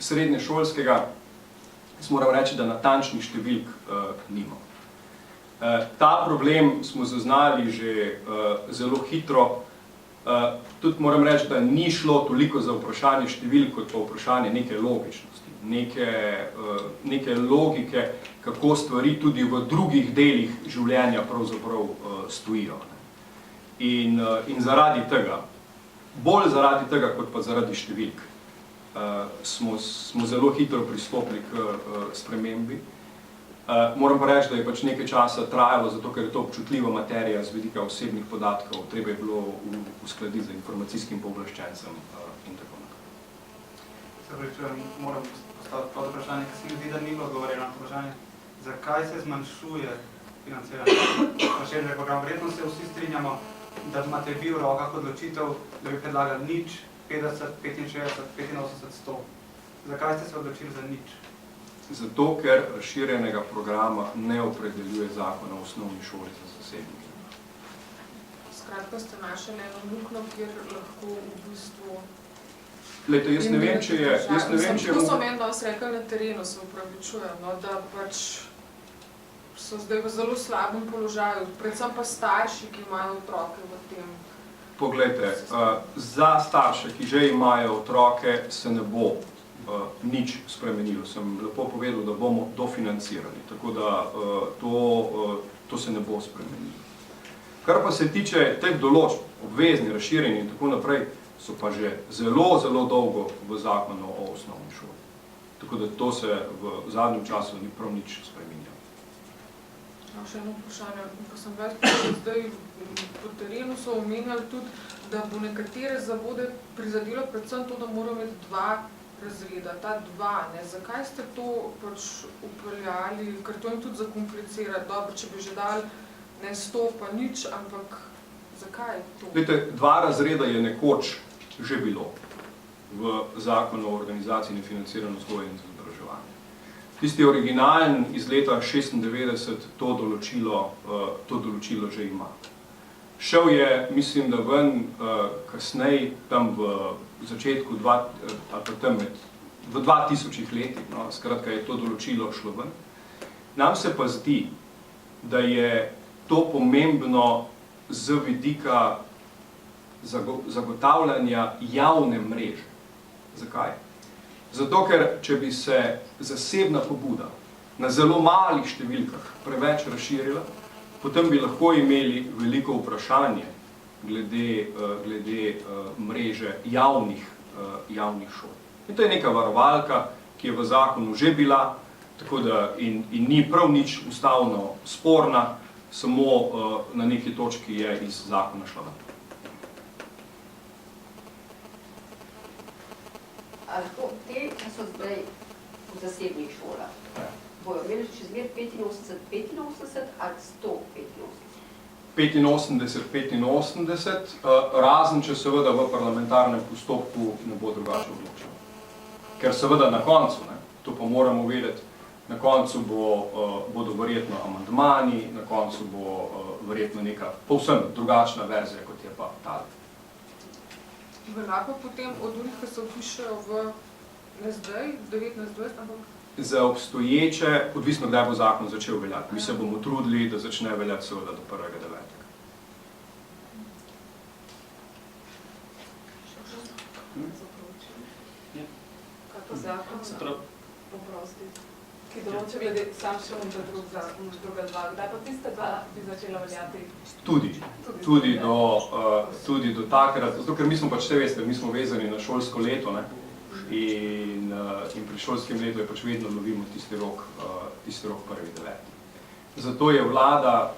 srednješolskega, moram reči, da natančnih številk nimam. Ta problem smo zaznali že zelo hitro. Tudi moram reči, da ni šlo toliko za vprašanje številk, kot pa vprašanje neke logičnosti, neke logike, kako stvari tudi v drugih delih življenja pravzaprav stojijo. In zaradi tega, bolj zaradi tega, kot pa zaradi številk, smo zelo hitro pristopili k spremembi. Moram pa reči, da je pač nekaj časa trajalo, zato ker je to občutljiva materija z vidika osebnih podatkov, treba je bilo uskladiti z informacijskim pooblaščencem in tako naprej. Se pravi, moram postaviti pod vprašanje, ker se mi zdi, da ni bilo odgovorjeno na vprašanje, zakaj se zmanjšuje financiranje razširjenega programa. Verjetno se vsi strinjamo, da imate vi v rokah odločitev, da bi predlagali nič, 50, 65, 85, 100. Zakaj ste se odločili za nič? Zato, ker razširjenega programa ne opredeljuje zakon o osnovni šoli za zasebnike. Skratka, ste našli eno luknjo, kjer lahko v bistvu... Glejte, jaz ne vem, če je... Tako so meni danes rekli na terenu, se upravičujem, da pač so zdaj v zelo slabem položaju, predvsem pa starši, ki imajo otroke v tem. Poglejte, za starše, ki že imajo otroke, se ne bo nič spremenilo. Sem lepo povedal, da bomo dofinancirali, tako da to se ne bo spremenilo. Kar pa se tiče teh določb, obvezni, razširjeni in tako naprej, so pa že zelo, zelo dolgo v zakonu o osnovni šoli. Tako da to se v zadnjem času ni prav nič spremenilo. Še eno vprašanje, ko sem več zdaj po terenu so omenjali tudi, da bo nekatere zavode prizadelo predvsem to, da morajo imeti dva razreda, ta dva, ne? Zakaj ste to pač upeljali, ker to jim tudi zakomplicira, dobro, če bi že dali ne 100 pa nič, ampak zakaj to? Glejte, dva razreda je nekoč že bilo v zakonu o organizaciji in financiranju vzgoje in izobraževanja. Tisti originalen iz leta 1996 to določilo že ima. Šel je, mislim, da ven kasneje, tam v začetku, v 2000 letih, no, skratka je to določilo šlo ven. Nam se pa zdi, da je to pomembno z vidika zagotavljanja javne mreže. Zakaj? Zato, ker če bi se zasebna pobuda na zelo malih številkah preveč razširila, potem bi lahko imeli veliko vprašanje glede mreže javnih šol. In to je neka varovalka, ki je v zakonu že bila, tako da in ni prav nič ustavno sporna, samo na neki točki je iz zakona šla ven. Ali te, ki so zdaj v zasebnih šolah, bojo imeli čez zmer 85 ali 185? 85, razen če seveda v parlamentarnem postopku ne bo drugače odločeno. Ker seveda na koncu, to pa moramo vedeti, na koncu bodo verjetno amandmani, na koncu bo verjetno neka povsem drugačna verzija, kot je pa ta. Velja pa potem od njih, ki se vpišejo v ne zdaj, 19-20, ampak... Za obstoječe, odvisno kdaj bo zakon začel veljati. Mi se bomo trudili, da začne veljati seveda do 1.9. Kaj pa zakon? Oprosti. Ki določa glede samšom za druga dva. Kdaj pa tiste dva bi začela veljati? Tudi do takrat, zato ker mi smo pač, vse veste, mi smo vezani na šolsko leto, in pri šolskem letu je pač vedno lovimo tisti rok 1.9. Zato je vlada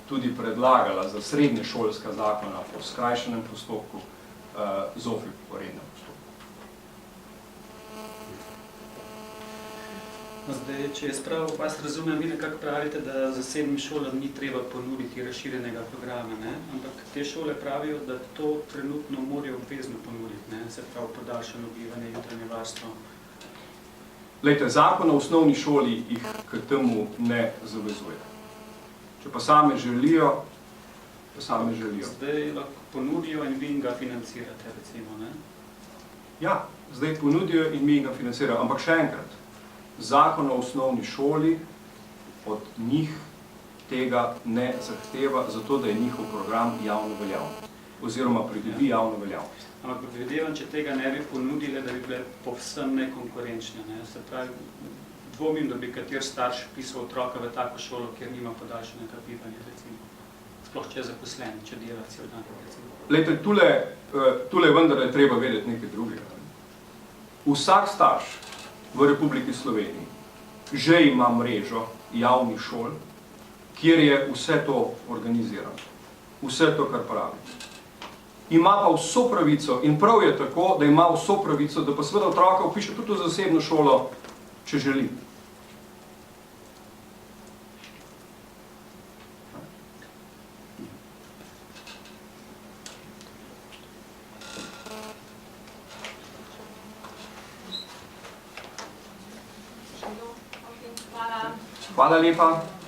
tudi predlagala za srednješolska zakona po skrajšanem postopku, ZOFVI po rednem postopku. Zdaj, če jaz prav vas razumem, vi nekako pravite, da zasebnim šolam ni treba ponuditi razširjenega programa, ampak te šole pravijo, da to trenutno morajo obvezno ponuditi, se pravi podaljšano bivanje, jutranje varstvo. Glejte, zakon o osnovni šoli jih k temu ne zavezuje. Če pa same želijo, Zdaj lahko ponudijo in vi ga financirate, recimo, ne? Ja, zdaj ponudijo in mi ga financirajo. Ampak še enkrat, zakon o osnovni šoli od njih tega ne zahteva, zato da je njihov program javno veljavn oziroma pridobi javno veljavnost. Ampak predvidevam, če tega ne bi ponudile, da bi bile povsem nekonkurenčne. Ne? Se pravi, dvomim, da bi kater starš pisal otroka v tako šolo, kjer nima podaljšanega bivanja, recimo. Sploh če je zaposlen, če dela cel dan, recimo. Glejte, tule vendar je treba vedeti nekaj drugega. Vsak starš v Republiki Sloveniji že ima mrežo javnih šol, kjer je vse to organizirano. Vse to, kar pravi. Ima pa vso pravico, in prav je tako, da ima vso pravico, da pa seveda otroka vpiše tudi v zasebno šolo, če želi. Hvala lepa.